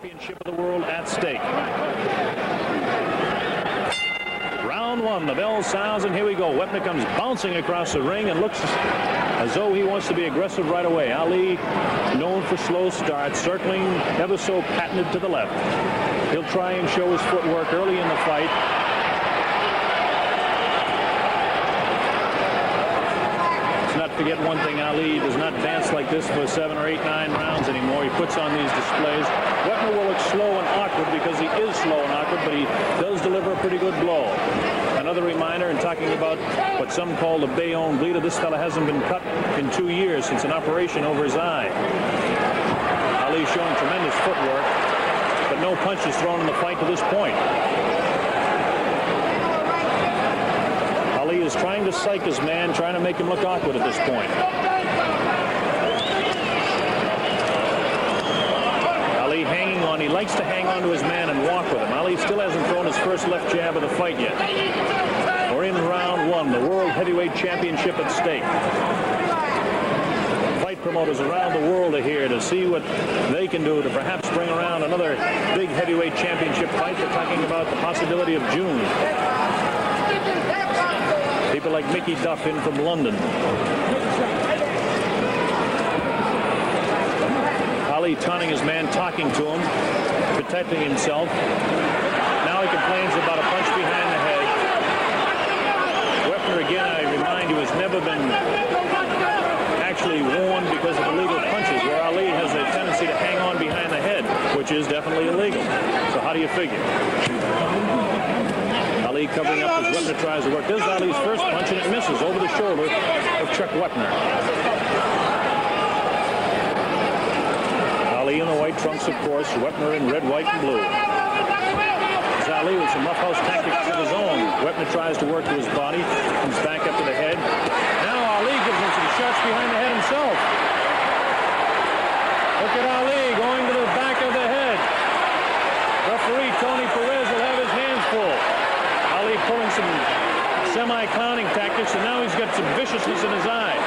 championship of the world at stake. Round one, the bell sounds, and here we go. Wepner comes bouncing across the ring and looks as though he wants to be aggressive right away. Ali, known for slow starts, circling ever so patented to the left. He'll try and show his footwork early in the fight. Let's not forget one thing, Ali does not dance like this for 7 or 8, 9 rounds anymore. He puts on these displays. Wepner will look slow and awkward because he is slow and awkward, but he does deliver a pretty good blow. Another reminder, in talking about what some call the Bayonne bleeder, this fella hasn't been cut in 2 years since an operation over his eye. Ali showing tremendous footwork, but no punches thrown in the fight to this point. Ali is trying to psych his man, trying to make him look awkward at this point. Ali hanging on. He likes to hang on to his man and walk with him. Ali still hasn't thrown his first left jab of the fight yet. We're in round one, the World Heavyweight Championship at stake. Fight promoters around the world are here to see what they can do to perhaps bring around another big heavyweight championship fight. They're talking about the possibility of June. People like Mickey Duff in from London. Ali taunting his man, talking to him, protecting himself. Now he complains about a punch behind the head. Wepner, again, I remind you, has never been actually warned because of illegal punches, where Ali has a tendency to hang on behind the head, which is definitely illegal. So how do you figure? Ali covering up as Wepner tries to work. This is Ali's first punch, and it misses over the shoulder of Chuck Wepner. Ali in the white trunks, of course. Wepner in red, white, and blue. It's Ali with some roughhouse tactics of his own. Wepner tries to work to his body, comes back up to the head. Now Ali gives him some shots behind the head himself. Look at Ali going to the back of the head. Referee Tony Perez will have his hands full. Ali pulling some semi-clowning tactics, and now he's got some viciousness in his eye.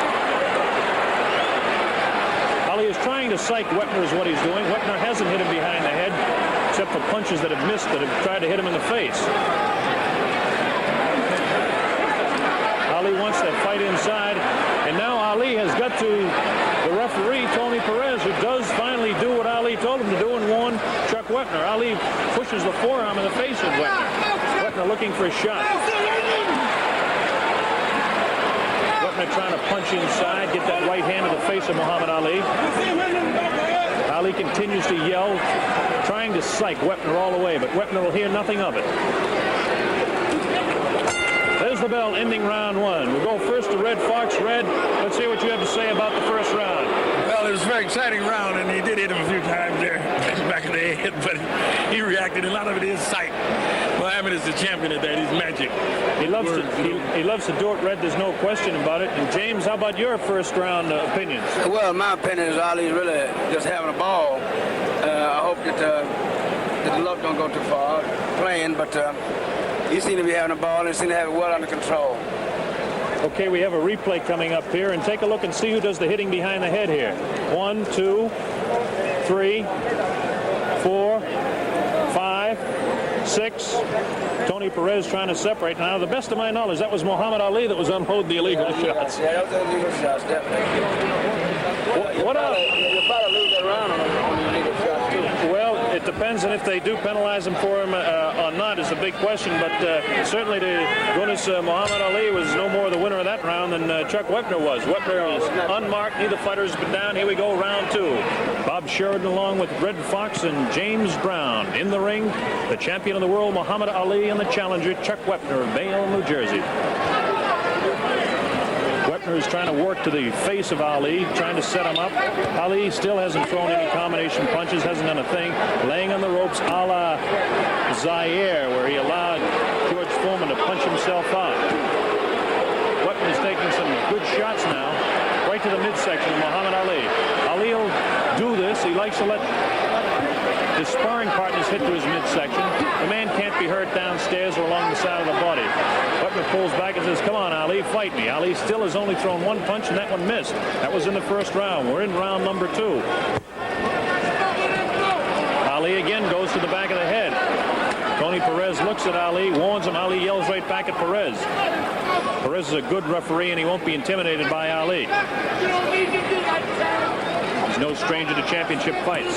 Ali is trying to psych Wepner is what he's doing. Wepner hasn't hit him behind the head, except for punches that have missed, that have tried to hit him in the face. Ali wants that fight inside, and now Ali has got to the referee, Tony Perez, who does finally do what Ali told him to do and warn Chuck Wepner. Ali pushes the forearm in the face of Wepner. Wepner looking for a shot. Wepner trying to punch inside, get that right hand to the face of Muhammad Ali. Ali continues to yell, trying to psych Wepner all the way, but Wepner will hear nothing of it. There's the bell, ending round one. We'll go first to Red Fox. Red, let's hear what you have to say about the first round. Well, it was a very exciting round, and he did hit him a few times there, back of the head, but he reacted. A lot of it is sight. Muhammad is the champion of that. He's magic. He loves to do it, Red. There's no question about it. And James, how about your first round opinions? Well, my opinion is Ali's really just having a ball. I hope that the luck don't go too far playing, but he seems to be having a ball and seems to have it well under control. Okay, we have a replay coming up here, and take a look and see who does the hitting behind the head here. 1, 2, 3, 4, 5, 6. Tony Perez trying to separate. Now, to the best of my knowledge, that was Muhammad Ali that was unloading the illegal shots. Yeah, that was illegal shots, definitely. What else? You'll probably lose that round on the illegal shots, too. Well, it depends on if they do penalize him for him or not is the big question, but certainly to goodness, Muhammad Ali was no more the winner of that round than Chuck Wepner was. Wepner is unmarked. Neither fighter has been down. Here we go, round two. Bob Sheridan along with Red Fox and James Brown. In the ring, the champion of the world, Muhammad Ali, and the challenger, Chuck Wepner of Bayonne, New Jersey. Wepner is trying to work to the face of Ali, trying to set him up. Ali still hasn't thrown any combination punches, hasn't done a thing. Laying on the ropes a la Zaire, where he allowed George Foreman to punch himself out. Wepner is taking some good shots now, right to the midsection of Muhammad Ali. Ali will do this. He likes to let his sparring partners hit to his midsection. The man can't be hurt downstairs or along the side of the body. Wepner pulls back and says, come on, Ali, fight me. Ali still has only thrown one punch, and that one missed. That was in the first round. We're in round number two. Ali Ali again goes to the back of the head. Tony Perez looks at Ali, warns him. Ali yells right back at Perez. Perez is a good referee, and he won't be intimidated by Ali. He's no stranger to championship fights.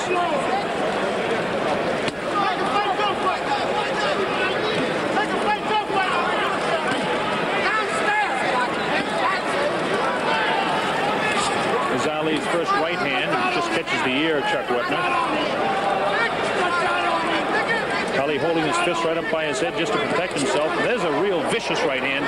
Is Ali's first right hand. Just catches the ear of Chuck Wepner. Ali holding his fist right up by his head just to protect himself. There's a real vicious right hand.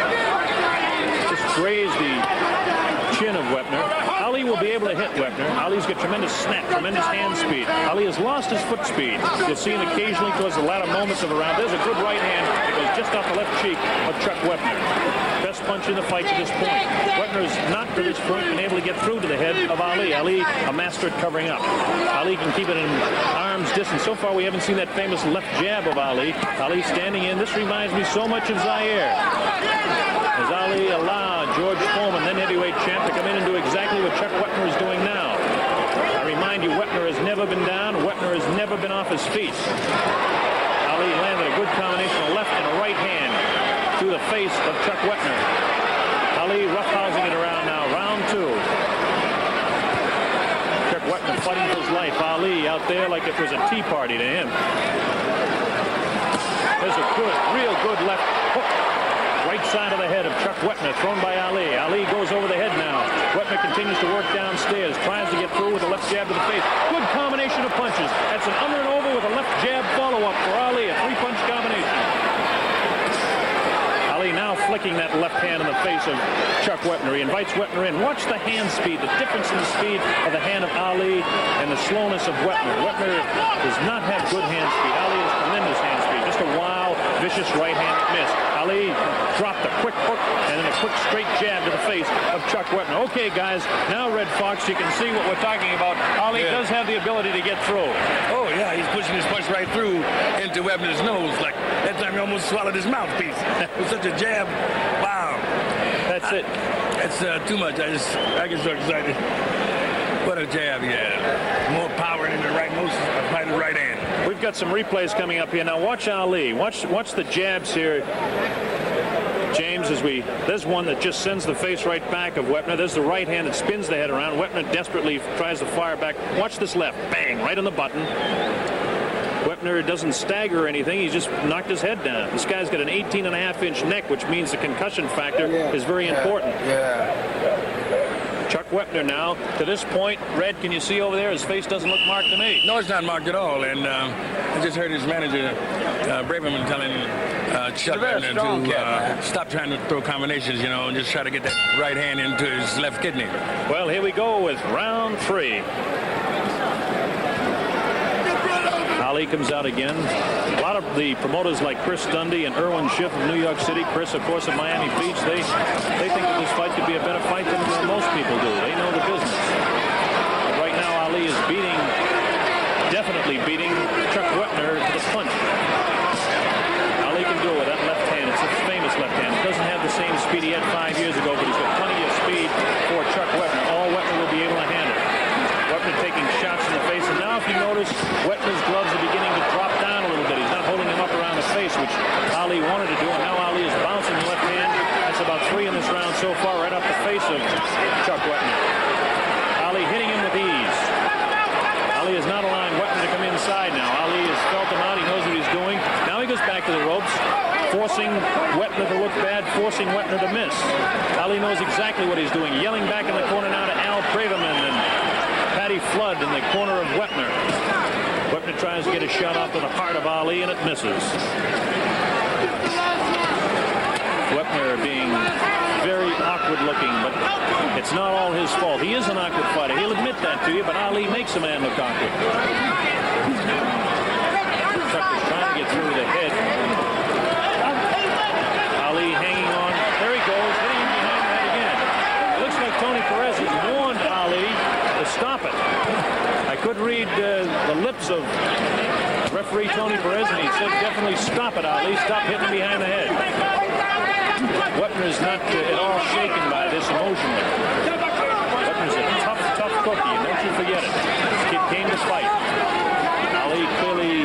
Just grazed the chin of Wepner. Ali will be able to hit Wepner. Ali's got tremendous snap, tremendous hand speed. Ali has lost his foot speed. You'll see him occasionally towards the latter moments of a round. There's a good right hand that goes just off the left cheek of Chuck Wepner. Best punch in the fight to this point. Wepner has not to this point been able to get through to the head of Ali. Ali, a master at covering up. Ali can keep it in arm's distance. So far, we haven't seen that famous left jab of Ali. Ali standing in. This reminds me so much of Zaire. As Ali allowed George Foreman, then heavyweight champ, to come in and do exactly what Chuck Wepner is doing now. I remind you, Wepner has never been down. Wepner has never been off his feet. Ali landed a good combination of left and a right hand to the face of Chuck Wepner. Ali roughhousing it around now. Round two. Chuck Wepner fighting for his life. Ali out there like it was a tea party to him. There's a good, real good left hook. Right side of the head of Chuck Wepner, thrown by Ali. Ali goes over the head now. Wepner continues to work downstairs, tries to get through with a left jab to the face. Good combination of punches. That's an under and over with a left jab follow-up for Ali, a three-punch combination. Ali now flicking that left hand in the face of Chuck Wepner. He invites Wepner in. Watch the hand speed, the difference in the speed of the hand of Ali and the slowness of Wepner. Wepner does not have good hand speed. Ali has tremendous hand speed. Just a wild, vicious right hand miss. Ali dropped a quick hook and then a quick straight jab to the face of Chuck Wepner. Okay, guys, now Red Fox, you can see what we're talking about. Ali does have the ability to get through. Oh, yeah, he's pushing his punch right through into Webner's nose. Like that time he almost swallowed his mouthpiece. With such a jab. Wow. That's it. It's too much. I get so excited. What a jab he had. More power in the right hand. We've got some replays coming up here. Now watch Ali. Watch the jabs here. James, there's one that just sends the face right back of Wepner. There's the right hand that spins the head around. Wepner desperately tries to fire back. Watch this left. Bang, right on the button. Wepner doesn't stagger or anything. He's just knocked his head down. This guy's got an 18.5-inch neck, which means the concussion factor is very important. Chuck Wepner now, to this point, Red, can you see over there? His face doesn't look marked to me. No, it's not marked at all. And I just heard his manager, Braverman, telling Chuck Wepner to stop trying to throw combinations, and just try to get that right hand into his left kidney. Well, here we go with round three. Ali comes out again. A lot of the promoters like Chris Dundee and Erwin Schiff of New York City, Chris, of course, of Miami Beach, they think that this fight could be a better fight than most people do. They know the business. But right now, Ali is definitely beating Chuck Wepner to the punch. Ali can do it with that left hand. It's a famous left hand. It doesn't have the same speed he had 5 years ago, but he's got plenty of speed for Chuck Wepner. All Wepner will be able to handle. Wepner taking shots in the face, and now if you notice, Wepner's gloves are beginning to drop down a little bit. He's not holding him up around the face, which Ali wanted to do, and now Ali is bouncing the left hand. That's about three in this round so far, right off the face of Chuck Wepner. Ali hitting him with ease. Ali is not allowing Wepner to come inside now. Ali has felt him out. He knows what he's doing. Now he goes back to the ropes, forcing Wepner to look bad, forcing Wepner to miss. Ali knows exactly what he's doing. Yelling back in the corner now to Al Braverman and Patty Flood in the corner of Wepner. Wepner tries to get a shot off to the heart of Ali, and it misses. Wepner being very awkward looking, but it's not all his fault. He is an awkward fighter. He'll admit that to you, but Ali makes a man look awkward. Chuck is trying to get through the head. Ali hanging on. There he goes, hitting him behind the head again. It looks like Tony Perez has warned Ali to stop it. I could read the lips of referee Tony Perez, and he said definitely stop it, Ali. Stop hitting him behind the head. Wepner is not at all shaken by this emotionally. Wepner's a tough cookie, and don't you forget it. This kid came to fight. Ali clearly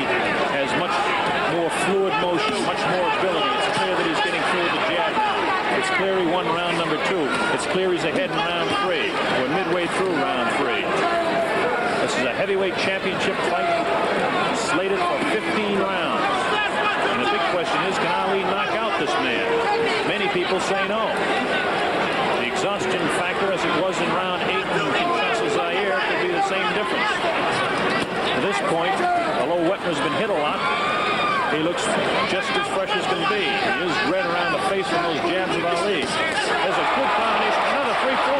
clear. He's ahead in round 3. We're midway through round 3. This is a heavyweight championship fight slated for 15 rounds. And the big question is, can Ali knock out this man? Many people say no. The exhaustion factor, as it was in round 8 in Kinshasa, Zaire, could be the same difference. At this point, although Wepner's been hit a lot, he looks just as fresh as can be. He is red around the face from those jabs of Ali. There's a good combination. Another 3-4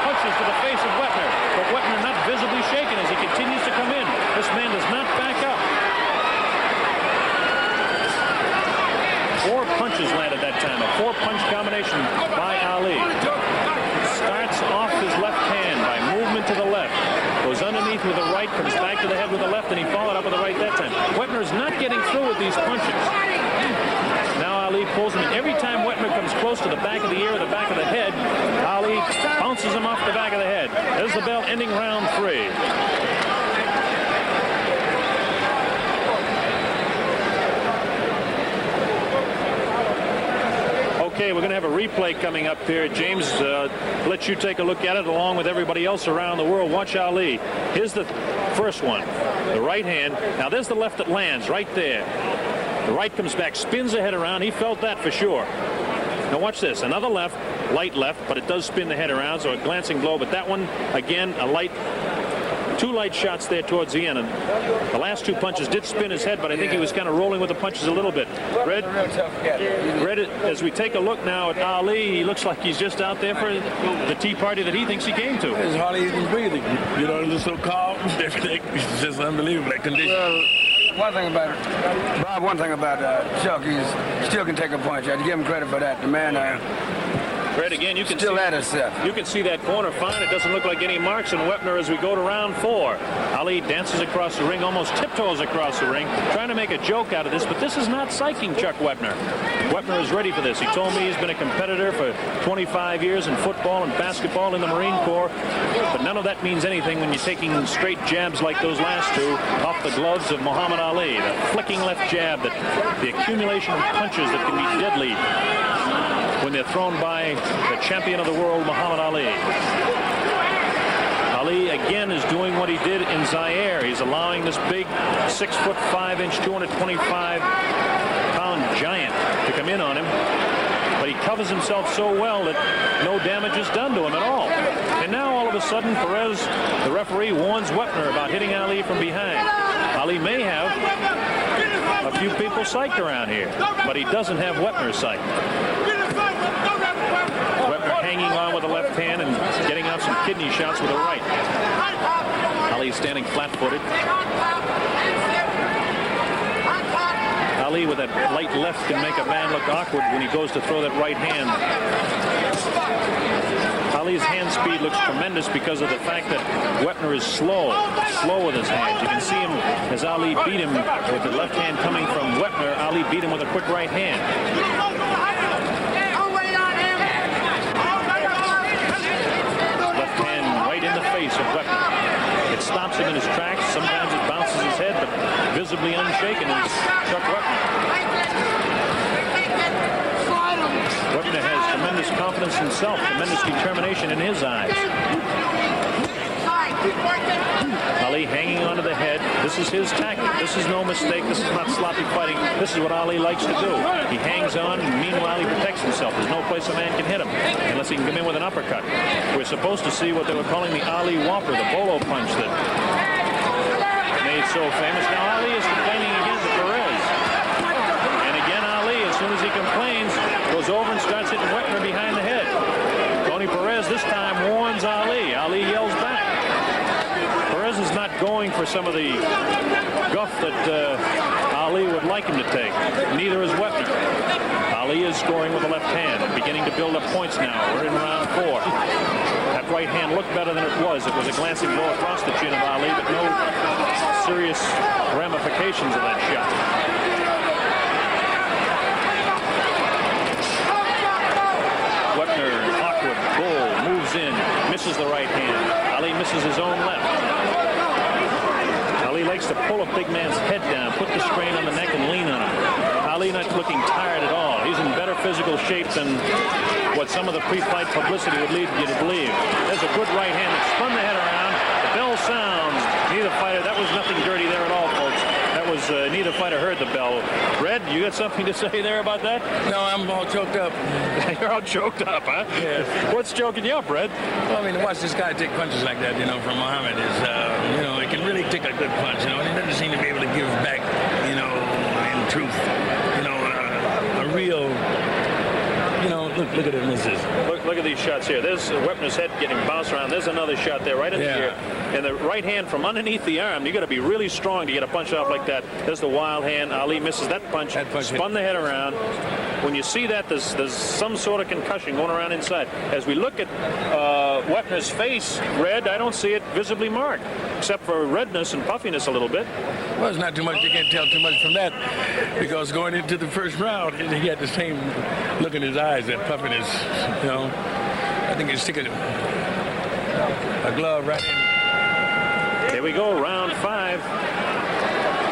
punches to the face of Wepner. But Wepner not visibly shaken as he continues to come in. This man does not back up. 4 punches landed that time. A 4-punch combination by Ali. Starts off his left hand by movement to the left. Goes underneath with the right, comes back to the head with the left, and he followed up with the right that time. Wepner is not getting through with these punches. Now Ali pulls him in. Every time Wepner comes close to the back of the ear or the back of the head, Ali bounces him off the back of the head. There's the bell ending round 3. Okay, we're going to have a replay coming up here. James, let you take a look at it along with everybody else around the world. Watch Ali. Here's the first one, the right hand. Now there's the left that lands right there. The right comes back, spins the head around. He felt that for sure. Now watch this. Another left, light left, but it does spin the head around, so a glancing blow. But that one, again, a light. 2 light shots there towards the end, and the last 2 punches did spin his head, but I think he was kind of rolling with the punches a little bit. Red, as we take a look now at Ali, he looks like he's just out there for the tea party that he thinks he came to. It's hardly even breathing. You know, it's so calm. Everything. It's just unbelievable, that condition. One thing about Bob, Chuck, he still can take a punch. I have to give him credit for that. The man Red, again, you can still at himself. You can see that corner fine. It doesn't look like any marks on Wepner as we go to round 4. Ali dances across the ring, almost tiptoes across the ring, trying to make a joke out of this, but this is not psyching Chuck Wepner. Wepner is ready for this. He told me he's been a competitor for 25 years in football and basketball in the Marine Corps, but none of that means anything when you're taking straight jabs like those last 2 off the gloves of Muhammad Ali. The flicking left jab, the accumulation of punches that can be deadly when they're thrown by the champion of the world, Muhammad Ali. Ali again is doing what he did in Zaire. He's allowing this big 6'5", 225-pound giant to come in on him. But he covers himself so well that no damage is done to him at all. And now all of a sudden, Perez, the referee, warns Wepner about hitting Ali from behind. Ali may have a few people psyched around here, but he doesn't have Wepner psyched. Wepner hanging on with the left hand and getting out some kidney shots with the right. Ali standing flat-footed. Ali with that light left can make a man look awkward when he goes to throw that right hand. Ali's hand speed looks tremendous because of the fact that Wepner is slow with his hands. You can see him as Ali beat him with the left hand coming from Wepner. Ali beat him with a quick right hand. Of Wepner. It stops him in his tracks. Sometimes it bounces his head, but visibly unshaken is Chuck Wepner. Wepner has tremendous confidence in himself, tremendous determination in his eyes. Ali hanging onto the head. This is his tactic. This is no mistake. This is not sloppy fighting. This is what Ali likes to do. He hangs on, and meanwhile he protects himself. There's no place a man can hit him unless he can come in with an uppercut. We're supposed to see what they were calling the Ali Whopper, the bolo punch that made so famous. Now Ali is complaining again to Perez. And again Ali, as soon as he complains, goes over and starts hitting Wepner behind the head. Tony Perez this time warns Ali. Ali yells back. Perez is not going for some of the guff that Ali would like him to take. Neither is Wepner. Ali is scoring with the left hand and beginning to build up points now. We're in round 4. That right hand looked better than it was. It was a glancing blow across the chin of Ali, but no serious ramifications of that shot. Wepner, awkward, bull, moves in, misses the right hand. Ali misses his own left. Ali likes to pull a big man's head down, put the strain on the neck and lean on him. Ali not looking tired at all. He's in better physical shape than what some of the pre-fight publicity would lead you to believe. There's a good right hand that spun the head around. The bell sounds. Neither fighter, that was nothing dirty there at all, folks. That was, neither fighter heard the bell. Red, you got something to say there about that? No, I'm all choked up. You're all choked up, huh? Yeah. What's choking you up, Red? Well, I mean, to watch this guy take punches like that, from Muhammad is, he can really take a good punch, and he doesn't seem to be able to give back, in truth, a real, look at it, misses. Look at these shots here. There's Wepner's head getting bounced around. There's another shot there right in the ear. And the right hand from underneath the arm. You got to be really strong to get a punch off like that. There's the wild hand. Ali misses that punch. Spun the head around. When you see that, there's some sort of concussion going around inside. As we look at Wepner's face, Red, I don't see it visibly marked, except for redness and puffiness a little bit. Well, it's not too much. You can't tell too much from that, because going into the first round, he had the same look in his eyes, that puffiness. I think he's sticking a glove right in. Here we go, round 5.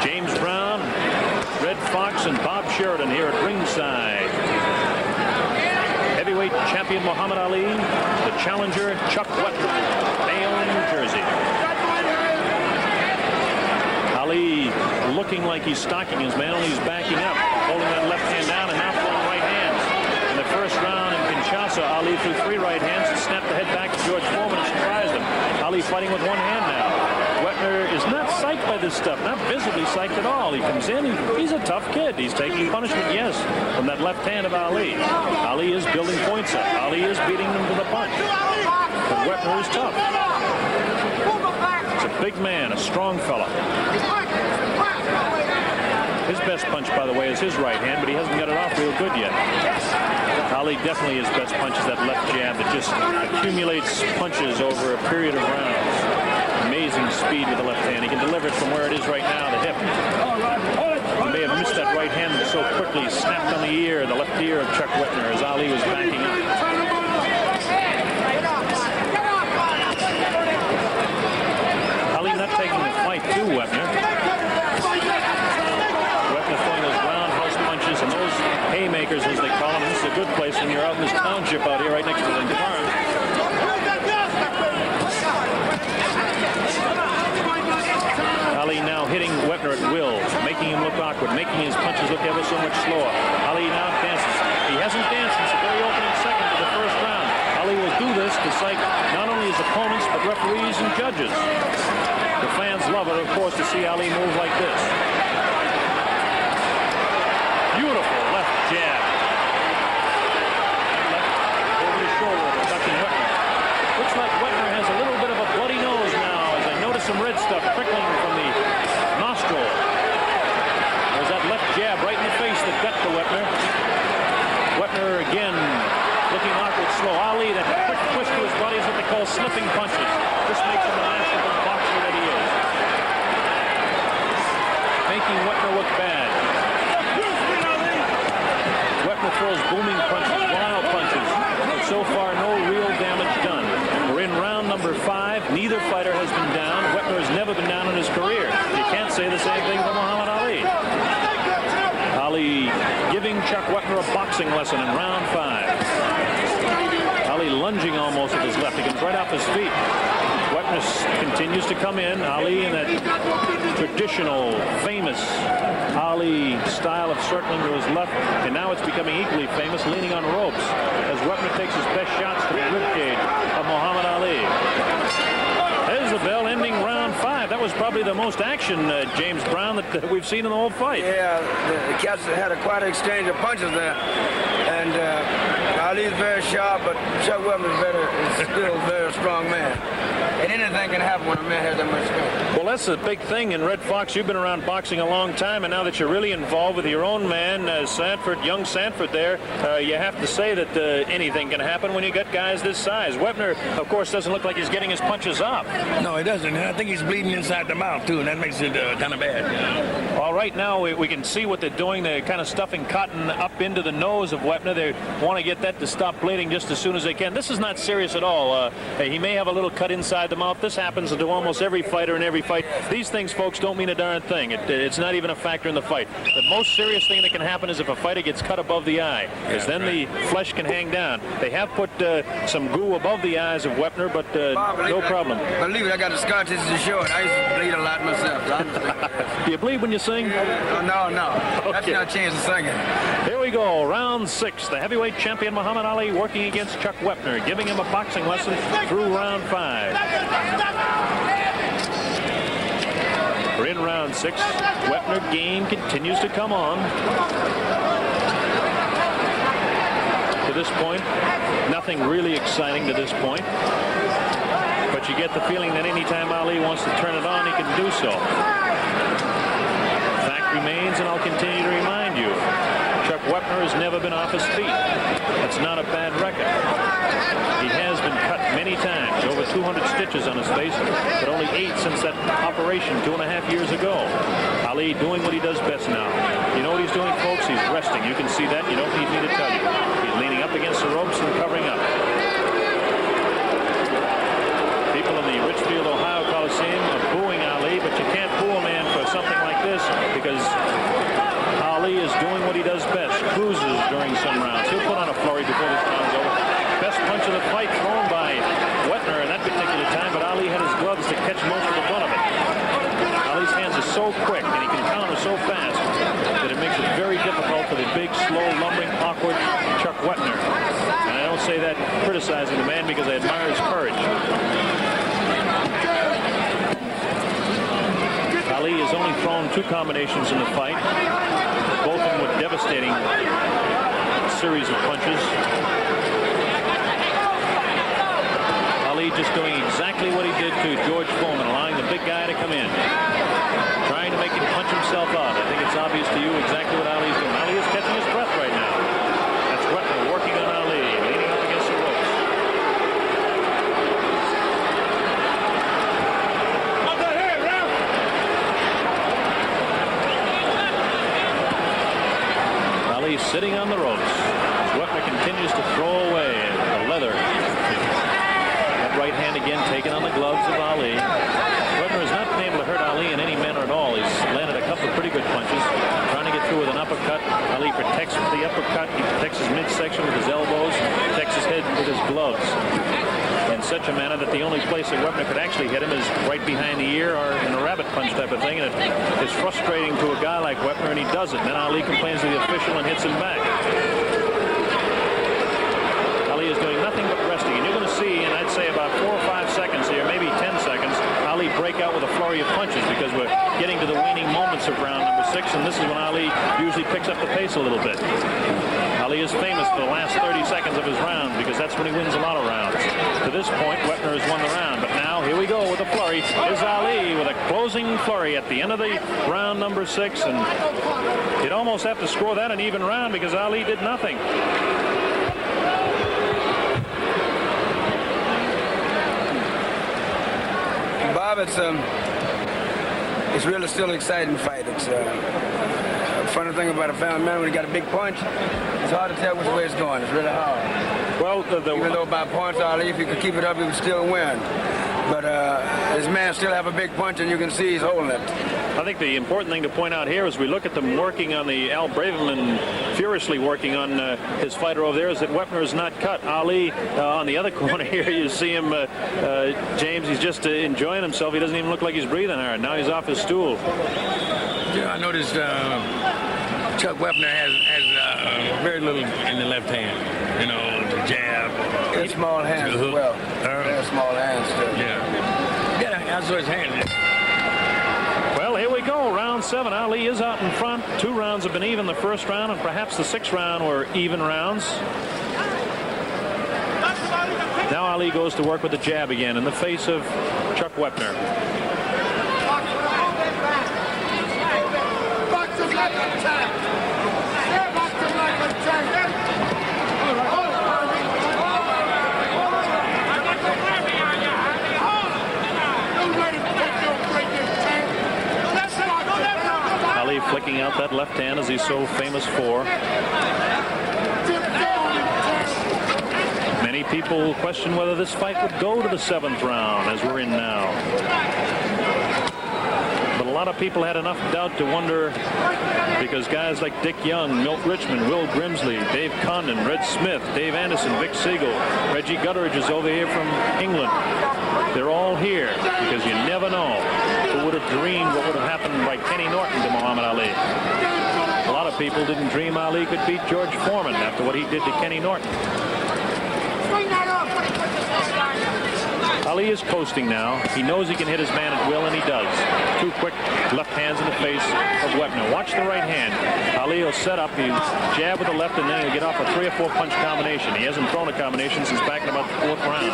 James Brown, Red Fox, and Bob Sheridan here at ringside. Heavyweight champion Muhammad Ali, the challenger Chuck Wepner, Bayonne, New Jersey. Ali looking like he's stalking his man, only he's backing up, holding that left hand down and now throwing right hands. In the first round in Kinshasa, Ali threw 3 right hands and snapped the head back to George Foreman and surprised him. Ali fighting with one hand now. Wepner is not psyched by this stuff, not visibly psyched at all. He comes in, he's a tough kid. He's taking punishment, yes, from that left hand of Ali. Ali is building points up. Ali is beating him to the punch. But Wepner is tough. He's a big man, a strong fella. His best punch, by the way, is his right hand, but he hasn't got it off real good yet. Ali definitely his best punch is that left jab that just accumulates punches over a period of rounds. Amazing speed with the left hand. He can deliver it from where it is right now, the hip. He may have missed that right hand so quickly, snapped on the ear, the left ear of Chuck Wepner as Ali was backing up. Ali not taking the fight to Wepner. Wepner throwing those roundhouse punches and those haymakers, as they call them. This is a good place when you're out in this township out here right next to the farm. Ali now hitting Wepner at will, making him look awkward, making his punches look ever so much slower. Ali now dances. He hasn't danced since the very opening second of the first round. Ali will do this to psych not only his opponents, but referees and judges. The fans love it, of course, to see Ali move like this. Beautiful left jab. Left over the shoulder, ducking Wepner. Looks like Wepner has a little bit of a bloody nose now, as I notice some red stuff trickling from the nostril. There's that left jab right in the face that got to Wepner. Wepner again looking awkward, slow. Ali, that quick twist to his body is what they call slipping punches. This makes him the masterful boxer that he is. Making Wepner look bad. Wepner throws booming punches, wild punches. But so far, no real damage done. We're in round number 5. Neither fighter has been down. Wepner has never been down in his career. You can't say the same thing for Muhammad Ali. Ali giving Chuck Wepner a boxing lesson in round 5. Ali lunging almost with his left. He comes right off his feet. Wepner continues to come in. Ali in that traditional, famous Ali style of circling to his left, and now it's becoming equally famous, leaning on ropes, as Wepner takes his best shots to the ribcage of Muhammad Ali. There's the bell ending round 5. That was probably the most action, James Brown, that we've seen in the whole fight. Yeah, the cats had quite an exchange of punches there. And Ali's very sharp, but Chuck Wepner's still a very strong man. And anything can happen when a man has that much strength. Well, that's the big thing. And Red Fox, you've been around boxing a long time, and now that you're really involved with your own man, Sanford, young Sanford there, you have to say that anything can happen when you get guys this size. Wepner, of course, doesn't look like he's getting his punches up. No, he doesn't. And I think he's bleeding inside the mouth, too, and that makes it kind of bad. Well, right now we can see what they're doing. They're kind of stuffing cotton up into the nose of Wepner. They want to get that to stop bleeding just as soon as they can. This is not serious at all. He may have a little cut inside the mouth. This happens to almost every fighter in every fight. These things, folks, don't mean a darn thing. It's not even a factor in the fight. The most serious thing that can happen is if a fighter gets cut above the eye, because then the flesh can hang down. They have put some goo above the eyes of Wepner, but no problem. Believe it, I got a scar tissue to show it. I used to bleed a lot myself. So I understand. Do you bleed when you sing? No. That's Okay. not a chance of singing. Here we go, round 6. The heavyweight champion Muhammad Ali working against Chuck Wepner, giving him a boxing lesson through round 5. We're in round 6. Wepner game continues to come on. To this point, nothing really exciting to this point. But you get the feeling that anytime Ali wants to turn it on, he can do so. Fact remains, and I'll continue to remind you, Chuck Wepner has never been off his feet. That's not a bad record. He has been cut many times, over 200 stitches on his face, but only 8 since that operation 2.5 years ago. Ali doing what he does best now. You know what he's doing, folks? He's resting. You can see that. You don't need me to tell you. He's leaning up against the ropes and covering up. People in the Richfield, Ohio Coliseum are booing Ali, but you can't boo a man for something like this because Ali is doing what he does best. Cruises during some rounds. He'll put on a flurry before this round's over. Best punch of the fight thrown by Wepner in that particular time, but Ali had his gloves to catch most of the brunt of it. Ali's hands are so quick and he can counter so fast that it makes it very difficult for the big, slow, lumbering, awkward Chuck Wepner. And I don't say that criticizing the man because I admire his courage. Ali has only thrown 2 combinations in the fight, both of them with devastating series of punches. Ali just doing exactly what he did to George Foreman, allowing the big guy to come in, trying to make him punch himself out. I think it's obvious to you exactly what Ali's doing. Ali is catching his breath right now. That's Wepner working on Ali, leaning up against the ropes. Ali sitting on the ropes. Wepner continues to throw away the leather. That right hand again taken on the gloves of Ali. Wepner has not been able to hurt Ali in any manner at all. He's landed a couple of pretty good punches. Trying to get through with an uppercut. Ali protects with the uppercut. He protects his midsection with his elbows. Protects his head with his gloves. In such a manner that the only place that Wepner could actually hit him is right behind the ear or in a rabbit punch type of thing. And it is frustrating to a guy like Wepner, and he does it. And then Ali complains to the official and hits him back. Ali is doing nothing but resting. And you're going to see, and I'd say about 4 or 5 seconds here, maybe 10 seconds, Ali break out with a flurry of punches because we're getting to the waning moments of round number 6, and this is when Ali usually picks up the pace a little bit. Ali is famous for the last 30 seconds of his round because that's when he wins a lot of rounds. To this point, Wepner has won the round, but now here we go with a flurry. Here's Ali with a closing flurry at the end of the round number 6, and you'd almost have to score that an even round because Ali did nothing. Bob, it's really still an exciting fight. It's a funny thing about a family man when he got a big punch, it's hard to tell which way it's going. It's really hard. Well, even though by points, Ali, if he could keep it up, he would still win. But this man still have a big punch, and you can see he's holding it. I think the important thing to point out here as we look at them working on the Al Braverman, furiously working on his fighter over there, is that Wepner is not cut. Ali on the other corner here, you see him, James, he's just enjoying himself. He doesn't even look like he's breathing hard. Now he's off his stool. Yeah, I noticed Chuck Wepner has very little in the left hand. You know, the jab. It's small hands as well. They're small hands too. Yeah, I saw his hand. Well, here we go. Round 7. Ali is out in front. 2 rounds have been even. The first round and perhaps the 6th round were even rounds. Now Ali goes to work with the jab again in the face of Chuck Wepner. Ali flicking out that left hand as he's so famous for. people questioned whether this fight would go to the 7th round, as we're in now. But a lot of people had enough doubt to wonder, because guys like Dick Young, Milt Richmond, Will Grimsley, Dave Condon, Red Smith, Dave Anderson, Vic Siegel, Reggie Gutteridge is over here from England. They're all here because you never know. Who would have dreamed what would have happened by Kenny Norton to Muhammad Ali? A lot of people didn't dream Ali could beat George Foreman after what he did to Kenny Norton. Ali is coasting now. He knows he can hit his man at will, and he does. 2 quick left hands in the face of Wepner. Watch the right hand. Ali will set up, he jab with the left, and then he'll get off a 3 or 4 punch combination. He hasn't thrown a combination since back in about the 4th round.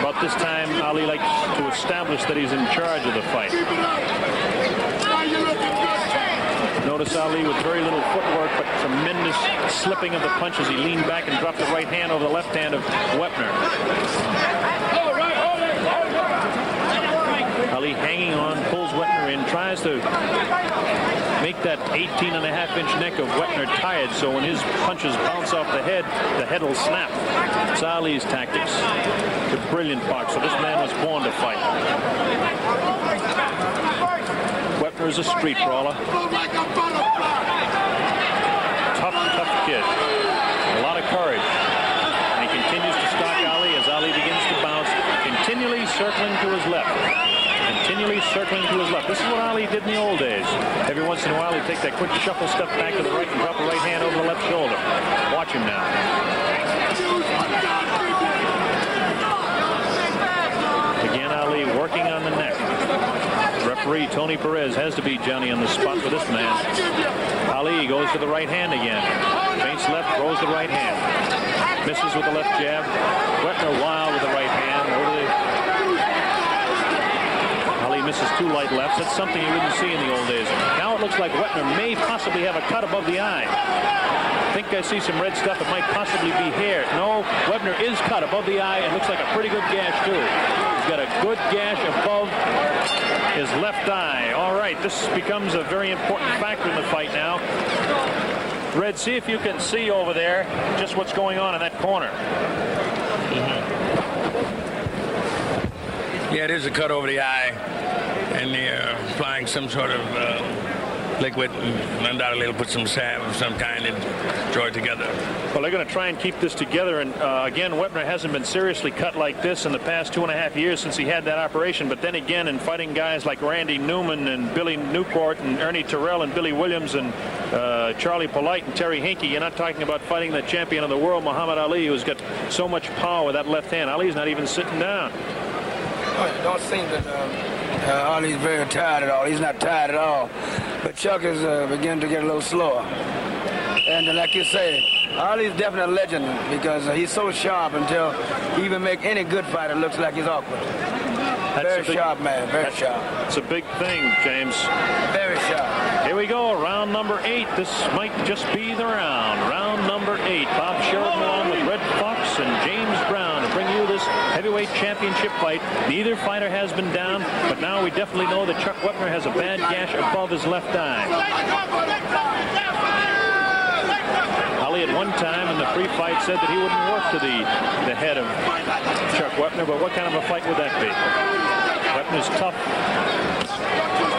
But this time, Ali likes to establish that he's in charge of the fight. Notice Ali with very little footwork, but tremendous slipping of the punches. He leaned back and dropped the right hand over the left hand of Wepner. Ali hanging on, pulls Wepner in, tries to make that 18.5-inch neck of Wepner tired, so when his punches bounce off the head will snap. It's Ali's tactics. It's a brilliant boxer. This man was born to fight. Wepner is a street brawler. Tough kid. A lot of courage. And he continues to stalk Ali as Ali begins to bounce, continually circling to his left. Continually circling to his left. This is what Ali did in the old days. Every once in a while, he'd take that quick shuffle step back to the right and drop the right hand over the left shoulder. Watch him now. Again, Ali working on the neck. Referee Tony Perez has to beat Johnny on the spot for this man. Ali goes to the right hand again. Feints left, throws the right hand. Misses with the left jab. Wepner wild with the right hand. Ali misses 2 light lefts. That's something you wouldn't see in the old days. Now it looks like Wepner may possibly have a cut above the eye. I think I see some red stuff. It might possibly be hair. No, Wepner is cut above the eye. It looks like a pretty good gash, too. He's got a good gash above his left eye. All right, this becomes a very important factor in the fight now. Red, see if you can see over there just what's going on in that corner. Yeah, it is a cut over the eye, and they're applying some sort of liquid, and undoubtedly it'll put some salve of some kind and draw it together. Well, they're going to try and keep this together, and again, Wepner hasn't been seriously cut like this in the past 2.5 years since he had that operation, but then again, in fighting guys like Randy Newman and Billy Newport and Ernie Terrell and Billy Williams and Charlie Polite and Terry Hinkey, you're not talking about fighting the champion of the world, Muhammad Ali, who's got so much power with that left hand. Ali's not even sitting down. It don't seem that Ali's very tired at all. He's not tired at all. But Chuck is beginning to get a little slower. And like you say, Ali's definitely a legend because he's so sharp until he even make any good fighter looks like he's awkward. Very sharp man, very sharp. It's a big thing, James. Very sharp. Here we go, round number 8. This might just be the round. Round number 8. Bob Sheridan along with Red Fox and James Brown to bring you this heavyweight championship fight. Neither fighter has been down, but now we definitely know that Chuck Wepner has a bad gash above his left eye. Ali at one time in the pre-fight said that he wouldn't work to the head of Chuck Wepner, but what kind of a fight would that be? Wepner's tough.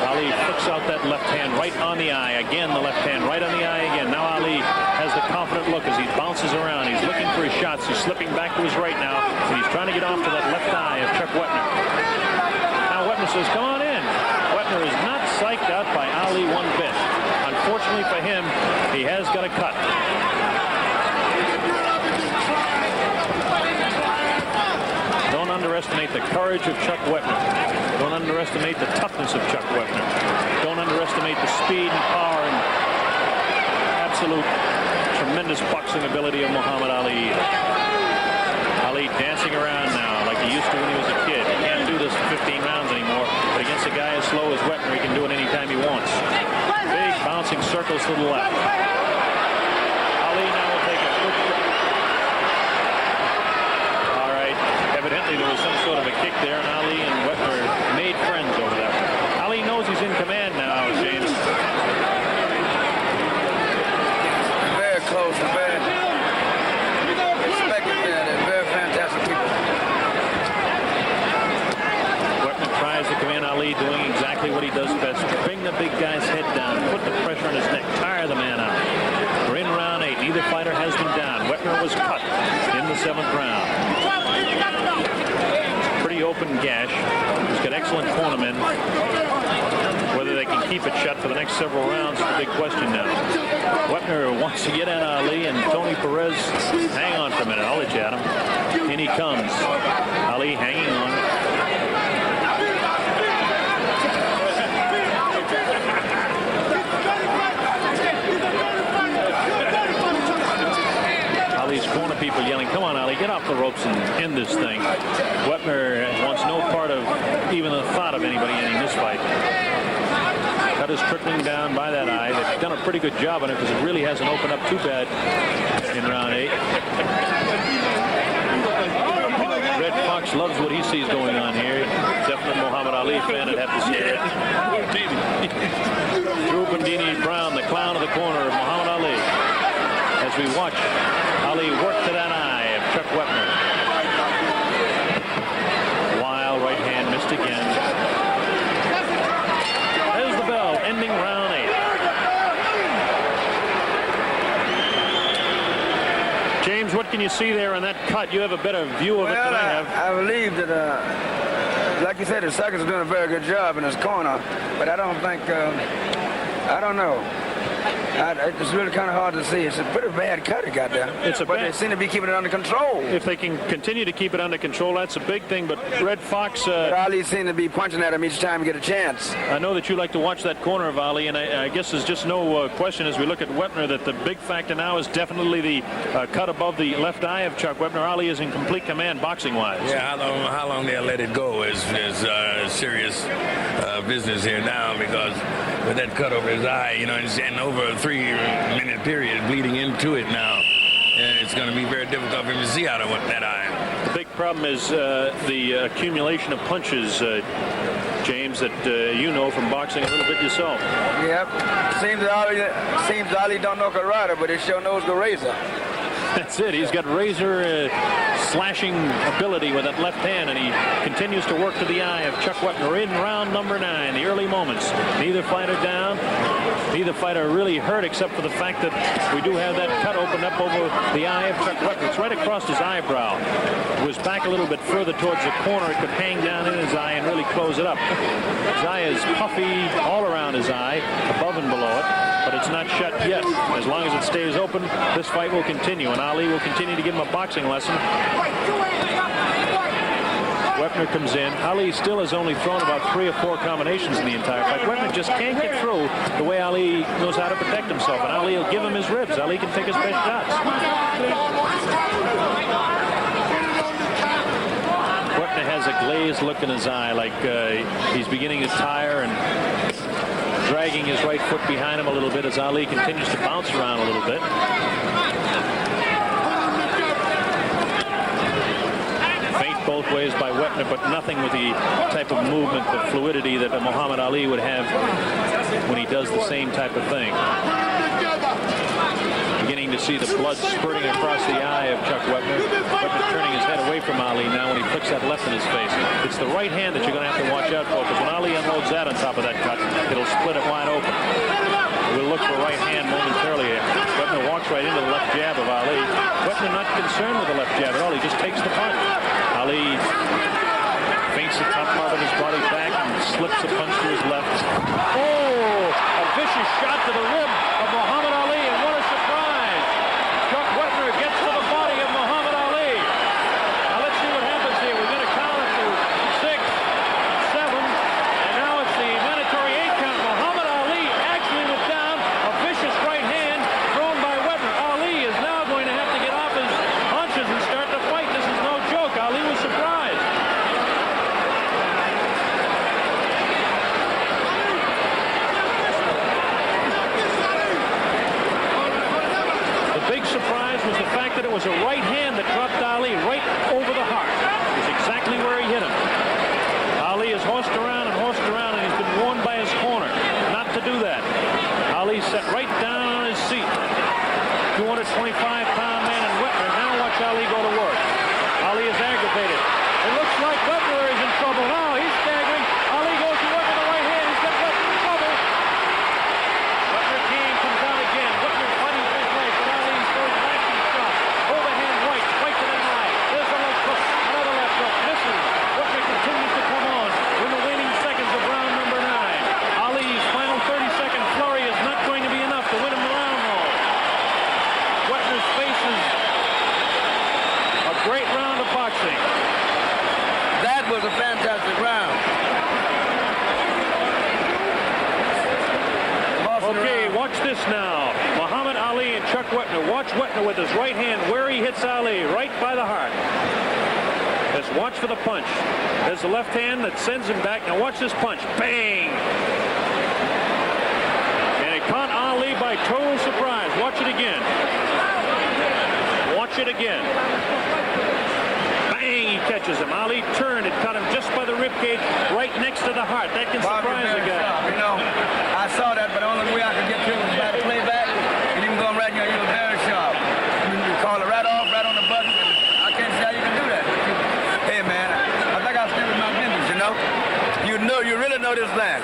Ali flicks out that left hand right on the eye. Again, the left hand right on the eye again. Now Ali has the confident look as he bounces around. He's looking for his shots. He's slipping back to his right now, and he's trying to get off to that left eye of Chuck Wepner. Now Wepner says, come on in. Wepner is not psyched out by Ali one bit. Unfortunately for him, he has got a cut. Don't underestimate the courage of Chuck Wepner. Don't underestimate the toughness of Chuck Wepner. Don't underestimate the speed and power and absolute tremendous boxing ability of Muhammad Ali. Ali dancing around now like he used to when he was a kid. He can't do this for 15 rounds anymore, but against a guy as slow as Wepner, he can do it anytime he wants. Big bouncing circles to the left. Ali now will take a quick. All right. Evidently there was some sort of a kick there, and Ali and Wepner made friends over that one. Ali knows he's in command now, James. Very close and very respect what he does best. Bring the big guy's head down, put the pressure on his neck, tire the man out. We're in round 8. Neither fighter has been down. Wepner was cut in the 7th round. Pretty open gash. He's got excellent cornermen. Whether they can keep it shut for the next several rounds is the big question now. Wepner wants to get at Ali, and Tony Perez, hang on for a minute. I'll let you at him. In he comes. Ali hanging on. Ali's corner people yelling, come on, Ali, get off the ropes and end this thing. Wepner wants no part of even the thought of anybody ending this fight. Cut is trickling down by that eye. They've done a pretty good job on it because it really hasn't opened up too bad in round 8. Red Fox loves what he sees going on here. Definite Muhammad Ali fan, I'd have to say it. Drew Bandini Brown, the clown of the corner of Muhammad Ali. As we watch Ali work to that eye of Chuck Wepner. Wild right hand missed again. There's the bell, ending round 8. James, what can you see there in that cut? You have a better view of it than I have. I believe that, like you said, the Suckers are doing a very good job in his corner, but I don't think, I don't know. It's really kind of hard to see. It's a pretty bad cut he got there. But they seem to be keeping it under control. If they can continue to keep it under control, that's a big thing. But Red Fox... but Ali seemed to be punching at him each time to get a chance. I know that you like to watch that corner of Ali, and I guess there's just no question as we look at Wepner that the big factor now is definitely the cut above the left eye of Chuck Wepner. Ali is in complete command boxing-wise. Yeah, how long they'll let it go is serious business here now, because with that cut over his eye, you know, and over a 3-minute period bleeding into it now, it's going to be very difficult for him to see out of that eye. The big problem is the accumulation of punches, James, that you know from boxing a little bit yourself. Yep. Seems Ali don't know karate, but he sure knows the razor. That's it. He's got razor slashing ability with that left hand, and he continues to work to the eye of Chuck Wepner in round number 9, the early moments. Neither fighter down. Neither fighter really hurt, except for the fact that we do have that cut opened up over the eye of Chuck Wepner. It's right across his eyebrow. It was back a little bit further towards the corner. It could hang down in his eye and really close it up. His eye is puffy all around his eye, above and below it, but it's not shut yet. As long as it stays open, this fight will continue, and Ali will continue to give him a boxing lesson. Wepner comes in. Ali still has only thrown about 3 or 4 combinations in the entire fight. Wepner just can't get through the way Ali knows how to protect himself, and Ali will give him his ribs. Ali can take his best shots. Wepner has a glazed look in his eye, like he's beginning to tire and dragging his right foot behind him a little bit as Ali continues to bounce around a little bit. Both ways by Wepner, but nothing with the type of movement, the fluidity that Muhammad Ali would have when he does the same type of thing. Beginning to see the blood spurting across the eye of Chuck Wepner. Wepner turning his head away from Ali now when he flicks that left in his face. It's the right hand that you're going to have to watch out for, because when Ali unloads that on top of that cut, it'll split it wide open. We'll look for right hand momentarily. Wepner walks right into the left jab of Ali. Wepner not concerned with the left jab at all. He just takes the punch. Ali feints the top part of his body back and slips a punch to his left. Oh, a vicious shot to the rib of Muhammad Ali, and what a surprise. Chuck Wepner gets to the body of Muhammad Ali. Now let's see what happens here. We're going to count it to 6, 7, and now it's the mandatory 8 count. Muhammad Ali actually went down. A vicious right hand thrown by Wepner. Ali is now going to have to get off his punches and start the fight. This is no joke. Ali was surprised. The big surprise was the fact that it was a right hand that dropped Ali right over the heart. It was exactly where he hit him. Ali has horsed around, and he's been warned by his corner not to do that. Ali sat right down on his seat. 225-pound man in Wepner. Now watch Ali go to work. Ali is aggravated. It looks like Wepner is in trouble now. He's staggering. Ali goes to work with the right hand. He's got was a fantastic round. Okay, watch this now. Muhammad Ali and Chuck Wepner. Watch Wepner with his right hand where he hits Ali, right by the heart. Just watch for the punch. There's the left hand that sends him back. Now watch this punch. Bang! And it caught Ali by total surprise. Watch it again. Watch it again. Bang! He catches him. Ali turned. It caught him just by the rib cage, right next to the heart. That can surprise a guy. You know, I saw that, but the only way I could get to it was by the playback. And even going right now, you were very sharp. You call it right off, right on the button. I can't see how you can do that. Hey, man, I think I'll stay with my business, you know? You really know this man.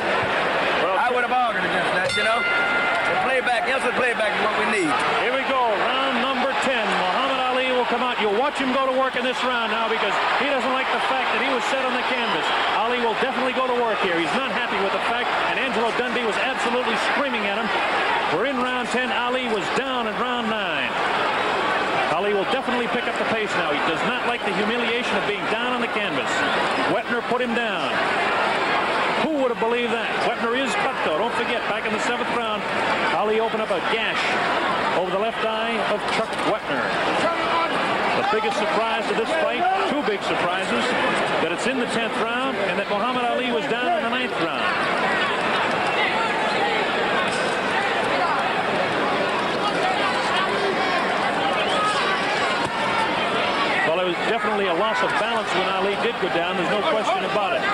Well, I would have argued against that, you know? The playback, instant playback is what we need. Here we go, round number 10. Muhammad Ali will come out. You'll watch him go to work in this round now because he doesn't like the fact that he was set on the canvas. Ali will definitely go to work here. He's not happy with the fact, and Angelo Dundee was absolutely screaming at him. We're in round 10. Ali was down in round 9. Ali will definitely pick up the pace now. He does not like the humiliation of being down on the canvas. Wepner put him down. Who would have believed that? Wepner is cut, though. Don't forget, back in the 7th round, Ali opened up a gash over the left eye of Chuck Wepner. The biggest surprise to this fight, two big surprises, that it's in the 10th round and that Muhammad Ali was down in the 9th round. Well, it was definitely a loss of balance when Ali did go down. There's no question about it.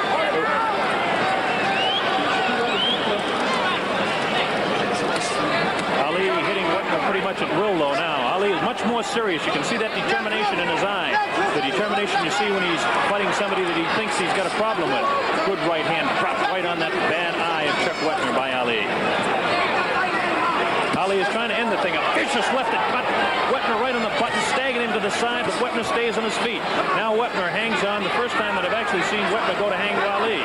Ali hitting Wepner pretty much at will, though, now. Ali is much more serious. You can see that determination in his eye. The determination you see when he's fighting somebody that he thinks he's got a problem with. Good right hand dropped right on that bad eye of Chuck Wepner by Ali. Ali is trying to end the thing. A vicious left that cut Wepner right on the button, staggering him to the side, but Wepner stays on his feet. Now Wepner hangs on. The first time that I've actually seen Wepner go to hang with Ali.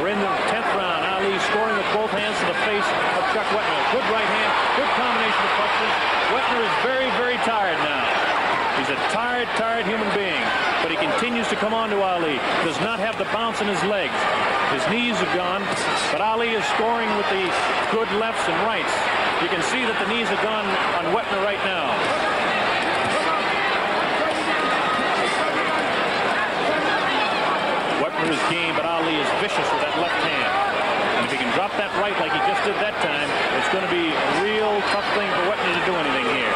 We're in the 10th round. Ali scoring with both hands to the face of Chuck Wepner. Good right hand, good combination of punches. Wepner is very, very tired now. He's a tired human being, but he continues to come on to Ali. Does not have the bounce in his legs. His knees are gone, but Ali is scoring with the good lefts and rights. You can see that the knees are gone on Wepner right now. Wepner is game, but Ali is vicious with that left hand. And if he can drop that right like he just did that time, it's going to be a real tough thing for Wepner to do anything here.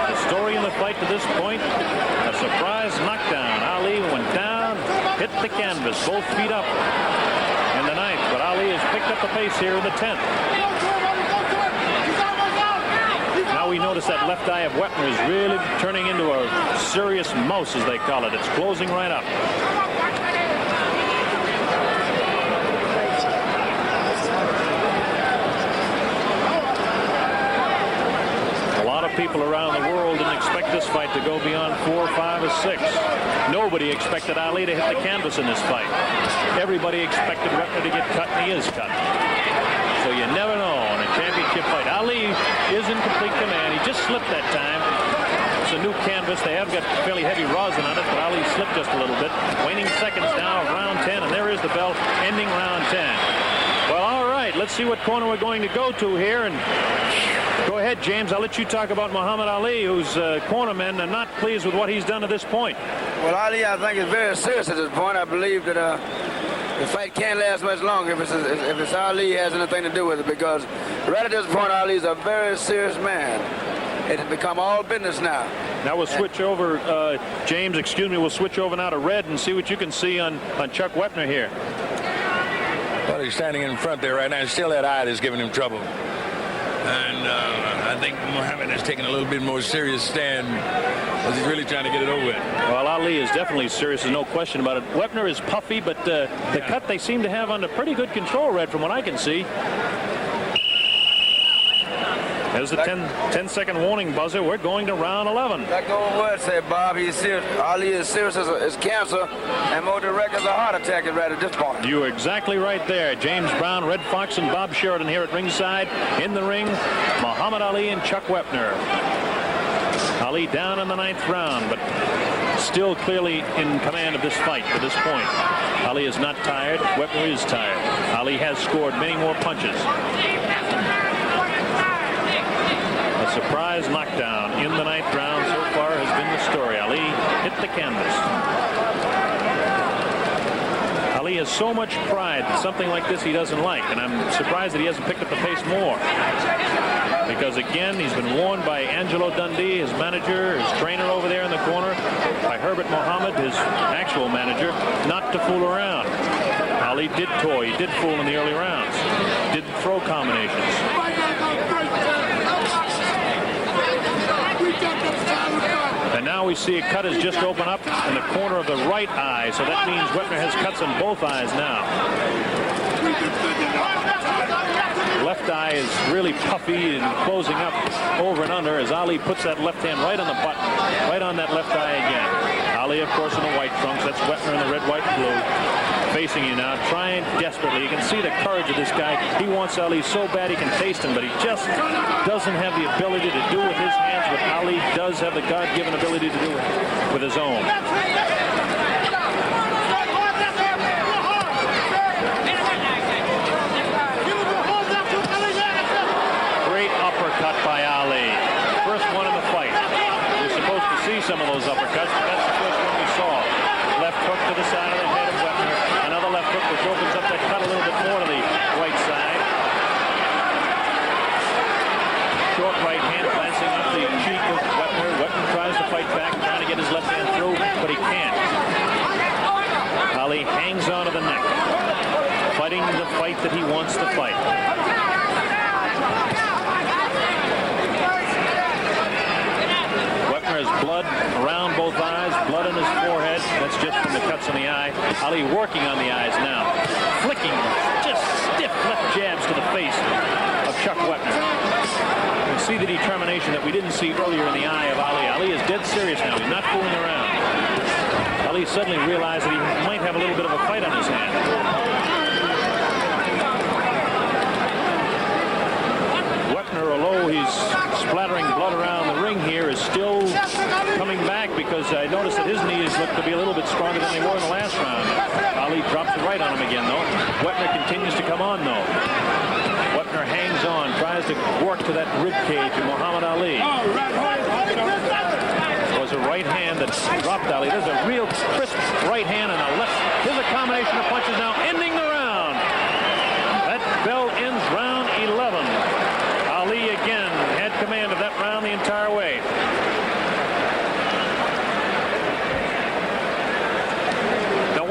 The story in the fight to this point, a surprise knockdown. Ali went down, hit the canvas, both feet up in the 9th, but Ali has picked up the pace here in the 10th. Now we notice that left eye of Wepner is really turning into a serious mouse, as they call it. It's closing right up. A lot of people around the world didn't expect this fight to go beyond 4, 5, or 6. Nobody expected Ali to hit the canvas in this fight. Everybody expected Wepner to get cut, and he is cut. So you never know in a championship fight. Ali is in complete command. He just slipped that time. It's a new canvas. They have got fairly heavy rosin on it, but Ali slipped just a little bit. Waning seconds now of round 10, and there is the bell ending round 10. Well, all right. Let's see what corner we're going to go to here. And go ahead, James. I'll let you talk about Muhammad Ali, whose cornermen are not pleased with what he's done to this point. Well, Ali, I think, is very serious at this point. I believe that the fight can't last much longer if it's Ali has anything to do with it, because right at this point, Ali is a very serious man. It has become all business now. Now we'll switch over, James, excuse me, we'll switch over now to red and see what you can see on Chuck Wepner here. Well, he's standing in front there right now. Still that eye that's giving him trouble. And I think Muhammad has taken a little bit more serious stand as he's really trying to get it over with. Well, Ali is definitely serious. There's no question about it. Wepner is puffy, but the cut they seem to have under pretty good control, Red, from what I can see. There's the 10-second warning buzzer. We're going to round 11. Like the old word said, Bob, he's serious. Ali is serious as cancer and more direct as a heart attack right at this point. You are exactly right there. James Brown, Red Fox, and Bob Sheridan here at ringside. In the ring, Muhammad Ali and Chuck Wepner. Ali down in the 9th round, but still clearly in command of this fight to this point. Ali is not tired. Wepner is tired. Ali has scored many more punches. A surprise knockdown in the 9th round so far has been the story. Ali hit the canvas. Ali has so much pride that something like this he doesn't like, and I'm surprised that he hasn't picked up the pace more. Because again, he's been warned by Angelo Dundee, his manager, his trainer over there in the corner, by Herbert Mohammed, his actual manager, not to fool around. Ali did toy, he did fool in the early rounds, did throw combinations. And now we see a cut has just opened up in the corner of the right eye, so that means Wepner has cuts in both eyes now. Left eye is really puffy and closing up over and under as Ali puts that left hand right on the button, right on that left eye again. Ali, of course, in the white trunks. That's Wepner in the red, white, and blue. Facing you now, trying desperately. You can see the courage of this guy. He wants Ali so bad he can taste him, but he just doesn't have the ability to do with his hands what Ali does have the God-given ability to do with his own. Great uppercut by Ali. First one in the fight. We're supposed to see some of those uppercuts, but that's the first one we saw. Left hook to the side of the head of Wepner. Another left hook which opens up that cut a little bit more to the right side. Short right hand glancing up the cheek of Wepner. Wepner tries to fight back, trying to get his left hand through, but he can't. Ali hangs on to the neck, fighting the fight that he wants to fight. Wepner has blood around both eyes, blood in his forehead. That's just from the cuts in the eye. Ali working on the eyes now, flicking just stiff left jabs to the face of Chuck Wepner. You can see the determination that we didn't see earlier in the eye of Ali. Ali is dead serious now. He's not fooling around. Ali suddenly realized that he might have a little bit of a fight on his hand. Wepner, although he's splattering blood around the ring here, is still coming back because I noticed that his knees look to be a little bit stronger than they were in the last round. Ali drops the right on him again, though. Wepner continues to come on, though. Wepner hangs on, tries to work to that rib cage of Muhammad Ali. It was a right hand that dropped Ali. There's a real crisp right hand and a left. Here's a combination of punches now, ending the round. That bell ends round 11. Ali again had command of that round the entire way.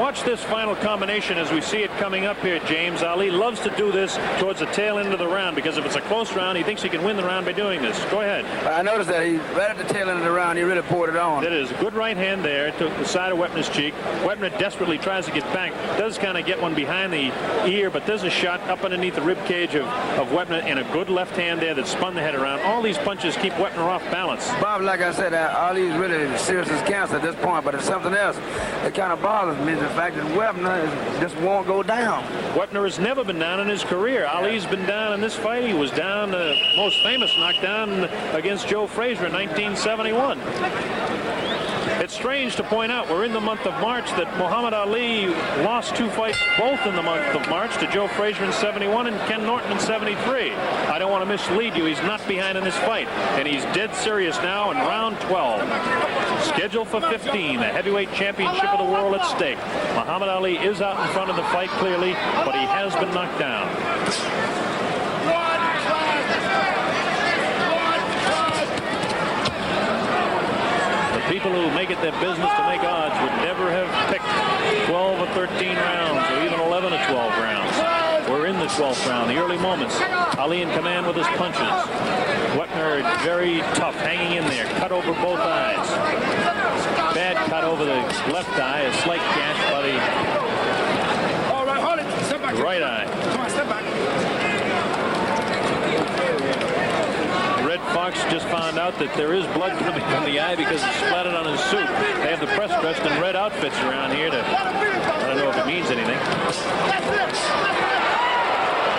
Watch this final combination as we see it coming up here, James. Ali loves to do this towards the tail end of the round because if it's a close round, he thinks he can win the round by doing this. Go ahead. I noticed that he, right at the tail end of the round, he really poured it on. That is a good right hand there to the side of Wepner's cheek. Wepner desperately tries to get back, does kind of get one behind the ear, but there's a shot up underneath the rib cage of Wepner and a good left hand there that spun the head around. All these punches keep Wepner off balance. Bob, like I said, Ali's really serious as cancer at this point, but it's something else that kind of bothers me. The fact that Wepner just won't go down. Wepner has never been down in his career. Ali's been down in this fight. He was down, the most famous knockdown against Joe Frazier in 1971. It's strange to point out we're in the month of March that Muhammad Ali lost 2 fights both in the month of March to Joe Frazier in 71 and Ken Norton in 73. I don't want to mislead you. He's not behind in this fight, and he's dead serious now in round 12. Scheduled for 15, the heavyweight championship of the world at stake. Muhammad Ali is out in front of the fight clearly, but he has been knocked down. People who make it their business to make odds would never have picked 12 or 13 rounds or even 11 or 12 rounds. We're in the 12th round, the early moments. Ali in command with his punches. Wepner very tough, hanging in there, cut over both eyes. Bad cut over the left eye, a slight gash by the right eye. Come on, step back. Fox just found out that there is blood coming from the eye because it's splattered on his suit. They have the press dressed in red outfits around here to, I don't know if it means anything.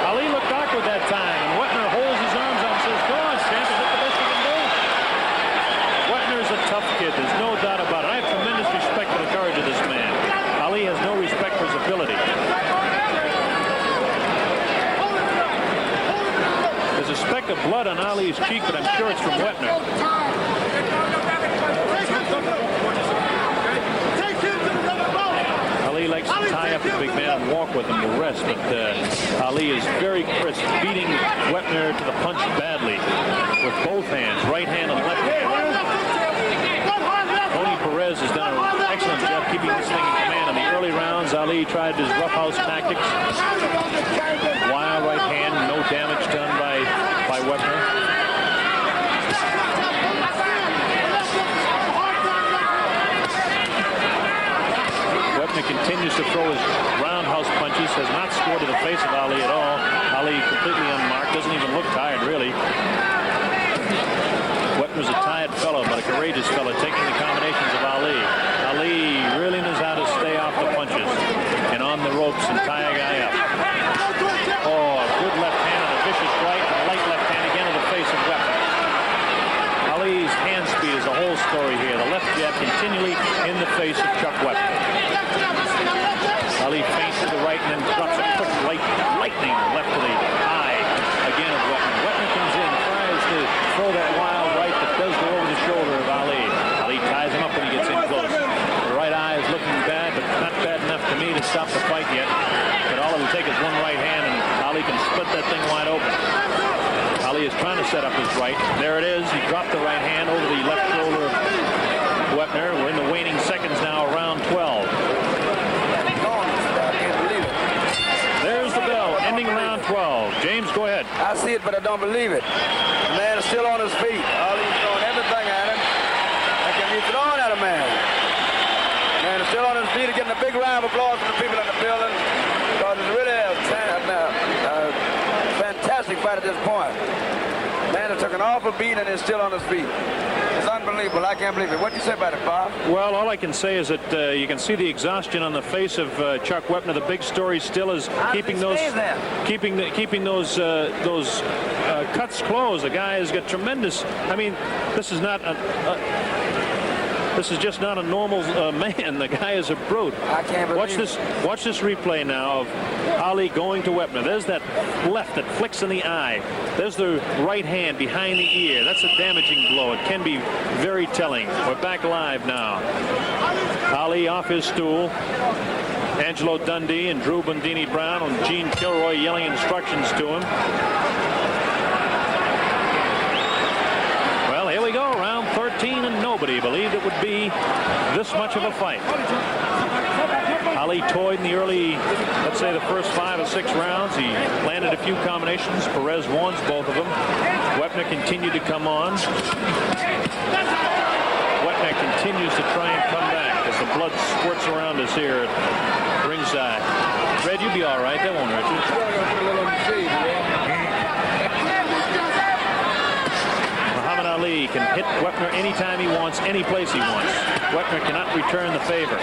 Ali looked awkward that time, and Wepner holds his arms out and says, "Go on, champ, is that the best you can do?" did. There's no doubt about it. I have tremendous respect for the courage of this man. Ali has no respect for his ability. There's a speck of blood on Ali's cheek, but I'm sure it's from Wepner. Ali likes to tie up his big man and walk with him to rest, but Ali is very crisp, beating Wepner to the punch badly with both hands, right hand and left hand. Tony Perez has done an excellent job keeping this thing in command. In the early rounds, Ali tried his roughhouse tactics. Wild right hand, no damage done by Wepner. Wepner continues to throw his roundhouse punches, has not scored to the face of Ali at all. Ali completely unmarked, doesn't even look tired, really. Wepner's a tired fellow, but a courageous fellow, taking the combinations of Ali. Ali really knows how to stay off the punches and on the ropes and tie a guy up. Oh, a good left hand and a vicious right, and a light left hand again to the face of Wepner. Ali's hand speed is the whole story here. The left jab continually in the face of Chuck Wepner. Ali feints to the right and then drops a quick lightning left to the eye again of Wepner. Wepner comes in, tries to throw that wild right that does go over the shoulder of Ali. Ali ties him up when he gets in close. The right eye is looking bad, but not bad enough to me to stop the fight yet. But all it will take is one right hand and Ali can split that thing wide open. Ali is trying to set up his right. There it is. He dropped the right hand over the left shoulder of Wepner. We're in the waning seconds now, round 12. There's the bell, ending round 12. James, go ahead. I see it, but I don't believe it. The man is still on his feet. Ali's throwing everything at him that can be thrown at a man. The man is still on his feet, getting a big round of applause from the people in the building, because it's really a fantastic fight at this point. The man has took an awful beat and is still on his feet. It's unbelievable. I can't believe it. What do you say about it, Bob? Well, all I can say is that you can see the exhaustion on the face of Chuck Wepner. The big story still is keeping those cuts closed. The guy has got tremendous. I mean, this is not this is just not a normal man. The guy is a brute. I can't believe it. Watch this replay now of Ali going to Wepner. There's that left that flicks in the eye. There's the right hand behind the ear. That's a damaging blow. It can be very telling. We're back live now. Ali off his stool. Angelo Dundee and Drew Bundini Brown and Gene Kilroy yelling instructions to him. Well, here we go. Round 13, and nobody believed it would be this much of a fight. Ali toyed in the early, let's say the first 5 or 6 rounds. He landed a few combinations. Perez won both of them. Wepner continued to come on. Wepner continues to try and come back as the blood squirts around us here at ringside. Red, you'll be all right. That won't hurt you. Muhammad Ali can hit Wepner anytime he wants, any place he wants. Wepner cannot return the favor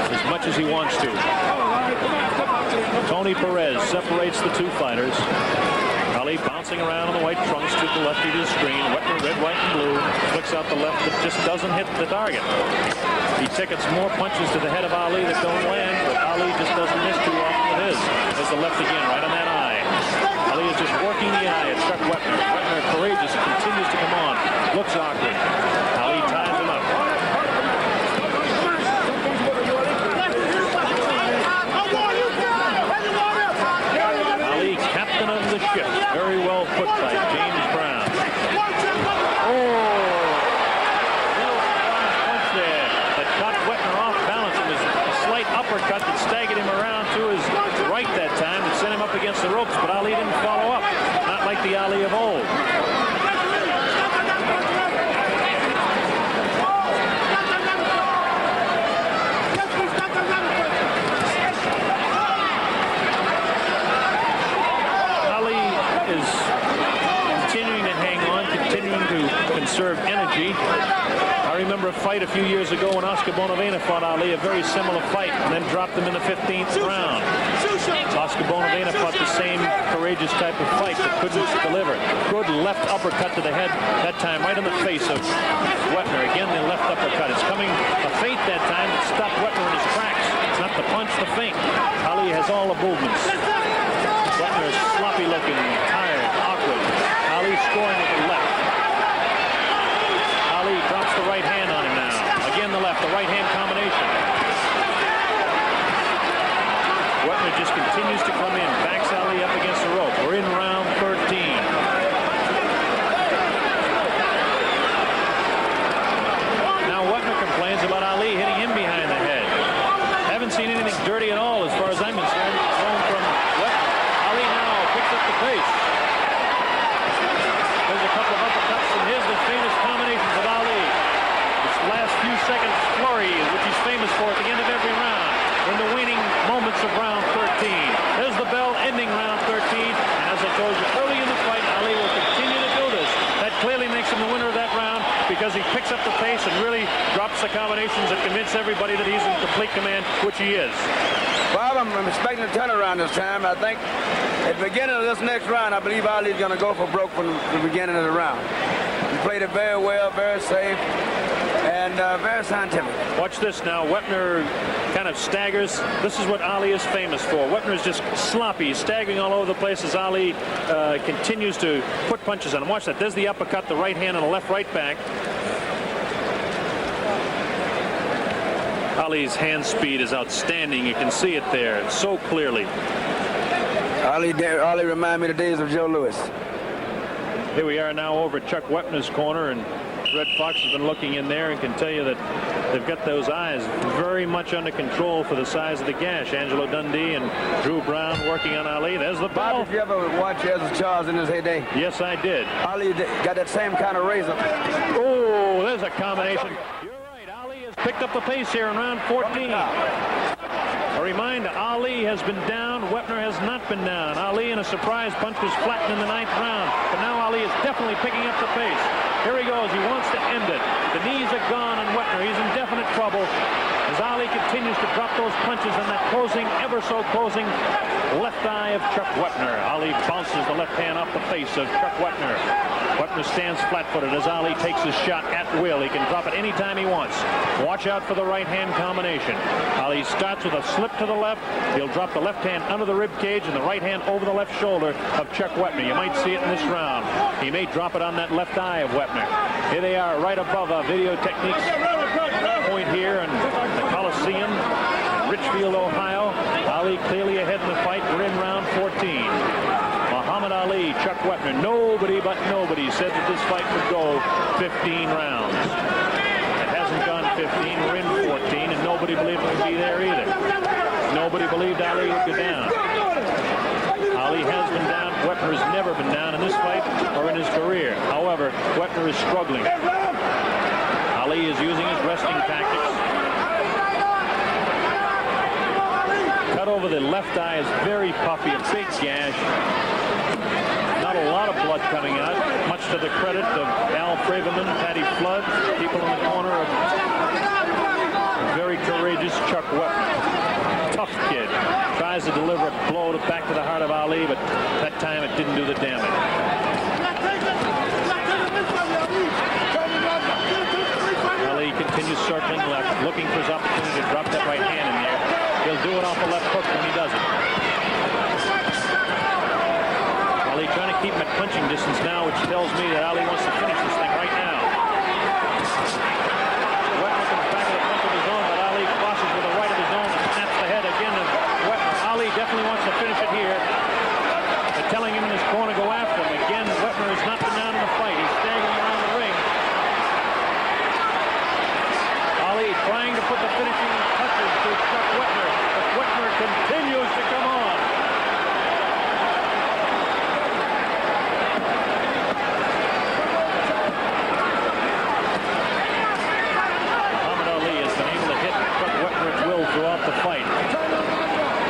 as much as he wants to. Tony Perez separates the two fighters. Ali bouncing around on the white trunks to the left of his screen. Wepner, red, white, and blue, flicks out the left that just doesn't hit the target. He tickets more punches to the head of Ali that don't land, but Ali just doesn't miss too often with his. There's the left again, right on that eye. Ali is just working the eye at Chuck Wepner. Wepner, courageous, continues to come on. Looks awkward. Ali ties him up. Ali, captain of the ship. Very well put by James Brown. Oh! Little punch there that caught Wepner off balance. It was a slight uppercut that staggered him around to his right that time and sent him up against the ropes, but Ali didn't follow up. Not like the Ali of old. conserve energy. I remember a fight a few years ago when Oscar Bonavena fought Ali, a very similar fight, and then dropped him in the 15th round. Oscar Bonavena fought the same courageous type of fight but couldn't deliver. Good left uppercut to the head that time, right in the face of Wepner. Again, the left uppercut. It's coming a feint that time that stopped Wepner in his tracks. It's not the punch, the feint. Ali has all the movements. Wepner is sloppy looking, tired, awkward. Ali scoring with the left. Ali drops the right hand on him now. Again, the left, the right hand combination. Wepner just continues to come in, backs Ali up against the rope. We're in round 13. Now Wepner complains about Ali hitting him behind the head. Haven't seen anything dirty at all as far as I'm concerned. Thrown from Wepner. Ali now picks up the pace. There's a couple of uppercuts, and here's the famous combinations of Ali. This last few seconds flurry, which he's famous for at the end of every round. In the waning moments of round 13. There's the bell ending round 13. And as I told you early in the fight, Ali will continue to do this. That clearly makes him the winner of that round because he picks up the pace and really drops the combinations that convince everybody that he's in complete command, which he is. Bob, I'm expecting a turnaround this time. I think at the beginning of this next round, I believe Ali's going to go for broke from the beginning of the round. He played it very well, very safe, and very scientific. Watch this now. Wepner kind of staggers. This is what Ali is famous for. Wepner is just sloppy, staggering all over the place as Ali continues to put punches on him. Watch that. There's the uppercut, the right hand, and the left right back. Ali's hand speed is outstanding. You can see it there so clearly. Ali reminded me of the days of Joe Louis. Here we are now over at Chuck Wepner's corner, and Red Fox has been looking in there and can tell you that they've got those eyes very much under control for the size of the gash. Angelo Dundee and Drew Brown working on Ali. There's the bell. Bob, did you ever watch Ezra Charles in his heyday? Yes, I did. Ali got that same kind of razor. Oh, there's a combination. You're right. Ali has picked up the pace here in round 14. A reminder, Ali has been down. Wepner has not been down. Ali in a surprise punch was flattened in the 9th round. But now Ali is definitely picking up the pace. Here he goes. He wants to end it. The knees are gone on Wepner. He's in definite trouble as Ali continues to drop those punches and that closing, ever so closing left eye of Chuck Wepner. Ali bounces the left hand off the face of Chuck Wepner. Wepner stands flat-footed as Ali takes his shot at will. He can drop it anytime he wants. Watch out for the right hand combination. Ali starts with a slip to the left. He'll drop the left hand under the rib cage and the right hand over the left shoulder of Chuck Wepner. You might see it in this round. He may drop it on that left eye of Wepner. Here they are right above Video Techniques point here in the Coliseum, Richfield, Ohio. Ali clearly ahead in the fight. We're in round 14. Muhammad Ali, Chuck Wepner. Nobody but nobody said that this fight would go 15 rounds. It hasn't gone 15. We're in 14, and nobody believed it would be there either. Nobody believed Ali would go down. Ali has been down. Wepner has never been down in this fight or in his career. However, Wepner is struggling. Ali is using his wrestling tactics. Cut over the left eye is very puffy, a big gash. Not a lot of blood coming out, much to the credit of Al Braverman, Patty Flood, people in the corner of very courageous Chuck Wepner. Tough kid. Tries to deliver a blow back to the heart of Ali, but that time it didn't do the damage. Ali continues circling left, looking for his opportunity to drop that right hand in there. He'll do it off the left hook when he does it. Ali trying to keep him at punching distance now, which tells me that Ali wants to finish this thing right now. Wepner comes back with a punch of his own, but Ali crosses with a right of his own and snaps the head again of Wepner. Ali definitely wants to finish it here. They're telling him in his corner to go after him. Again, Wepner has not been down in the fight. He's staggering around the ring. Ali trying to put the finishing touches to Chuck Wepner, but Wepner continues to come on. Muhammad Ali has been able to hit Chuck Wepner at will throughout the fight.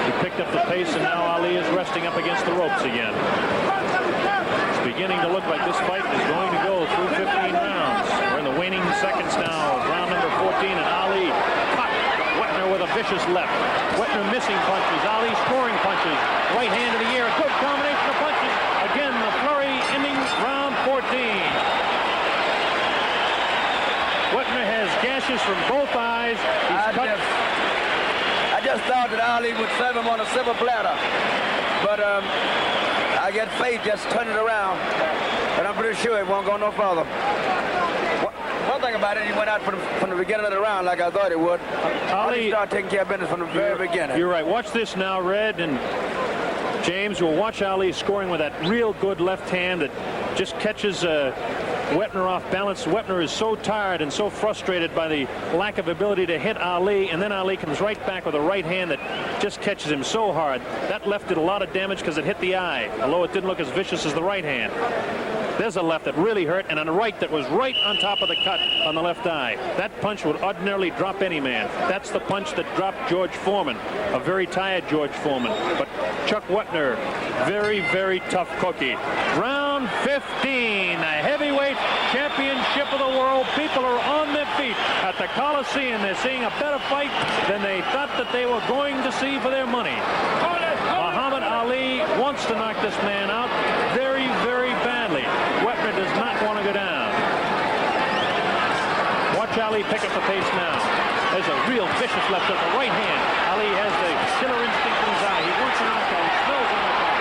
He picked up the pace, and now Ali is resting up against the ropes again. It's beginning to look like this fight is going to go through 15 rounds. vicious left. Wepner missing punches. Ali scoring punches. Right hand to the ear. Good combination of punches. Again, the flurry ending round 14. Wepner has gashes from both eyes. I just thought that Ali would serve him on a silver platter. But I get faith just turn it around. And I'm pretty sure it won't go no further. One thing about it, he went out from the beginning of the round like I thought he would. Ali started taking care of business from the very beginning. You're right. Watch this now, Red and James. We'll watch Ali scoring with that real good left hand that just catches Wepner off balance. Wepner is so tired and so frustrated by the lack of ability to hit Ali, and then Ali comes right back with a right hand that just catches him so hard. That left did a lot of damage because it hit the eye, although it didn't look as vicious as the right hand. There's a left that really hurt, and a right that was right on top of the cut on the left eye. That punch would ordinarily drop any man. That's the punch that dropped George Foreman, a very tired George Foreman. But Chuck Wepner, very, very tough cookie. Round 15, the heavyweight championship of the world. People are on their feet at the Coliseum. They're seeing a better fight than they thought that they were going to see for their money. Muhammad Ali wants to knock this man out very, very badly. Wepner does not want to go down. Watch Ali pick up the pace now. There's a real vicious left with the right hand. Ali has the killer instinct in his eye. He wants a knockout. He smells a knockout.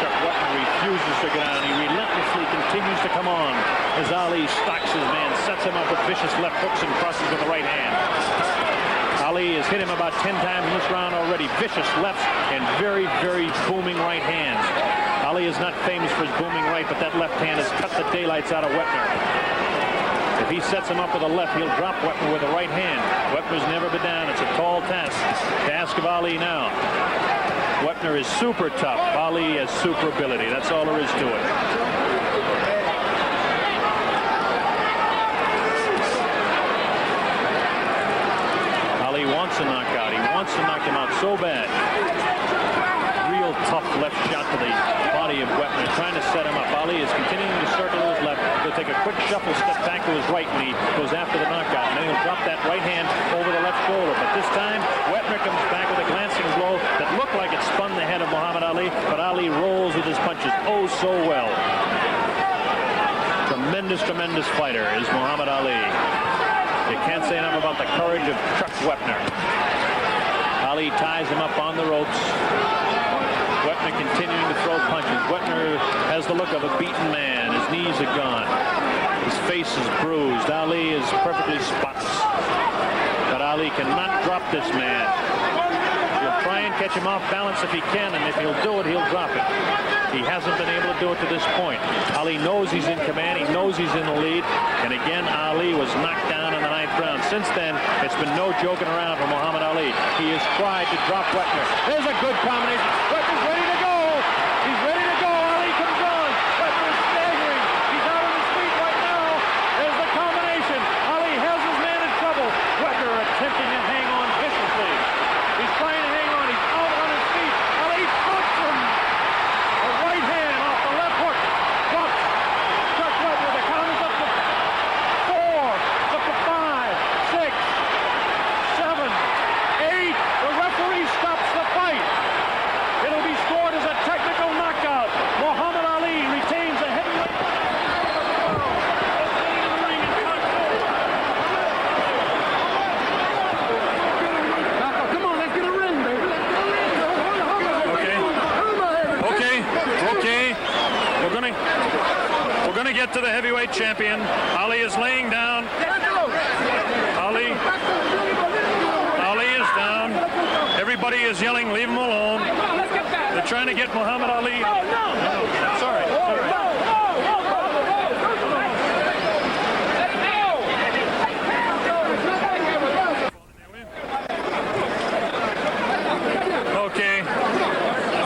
Chuck Wepner refuses to go down. He relentlessly continues to come on as Ali stalks his man, sets him up with vicious left hooks and crosses with the right hand. Ali has hit him about 10 times in this round already. Vicious lefts and very, very booming right hands. Ali is not famous for his booming right, but that left hand has cut the daylights out of Wepner. If he sets him up with a left, he'll drop Wepner with a right hand. Wepner's never been down. It's a tall task to ask of Ali now. Wepner is super tough. Ali has super ability. That's all there is to it. Ali wants a knockout. He wants to knock him out so bad. Real tough left shot to the body of Wepner, trying to set him up. Ali is continuing to circle to his left. He'll take a quick shuffle step back to his right when he goes after the knockout. And then he'll drop that right hand over the left shoulder. But this time, Wepner comes back with a glancing blow that looked like it spun the head of Muhammad Ali. But Ali rolls with his punches oh so well. Tremendous, tremendous fighter is Muhammad Ali. You can't say enough about the courage of Chuck Wepner. Ali ties him up on the ropes. Wepner continuing to throw punches. Wepner has the look of a beaten man. His knees are gone. His face is bruised. Ali is perfectly spotless. But Ali cannot drop this man. He'll try and catch him off balance if he can, and if he'll do it, he'll drop it. He hasn't been able to do it to this point. Ali knows he's in command. He knows he's in the lead. And again, Ali was knocked down in the 9th round. Since then, it's been no joking around for Muhammad Ali. He has tried to drop Wepner. There's a good combination. Wepner's ready to go. He's ready to go. Ali comes on. Wepner's staggering. He's out on his feet right now. There's the combination. Ali has his man in trouble. Wepner attempting to hang on viciously. He's trying to hang on. He's out on his feet. Ali drops him. A right hand off the left hook. Drops. Chuck Wepner. The count is up to 4. Up to 5, 6, 7, 8. The referee stops the fight. It'll be scored as a technical knockout. Muhammad Ali retains a heavyweight. Come on, let's get a ring, baby. Okay. We're gonna get to the heavyweight champion. Ali is laying down. Ali is down. Everybody is yelling, leave him alone. They're trying to get Muhammad Ali. No. Sorry. Okay.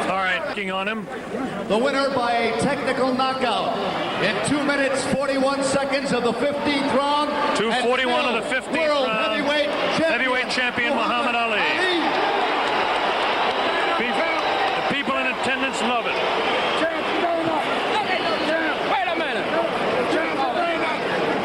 All right. Working on him. The winner by a technical knockout in 2 minutes 41 seconds of the 15th round. 2:41 of the 15th world round. Heavyweight champion Muhammad Ali. The people in attendance love it.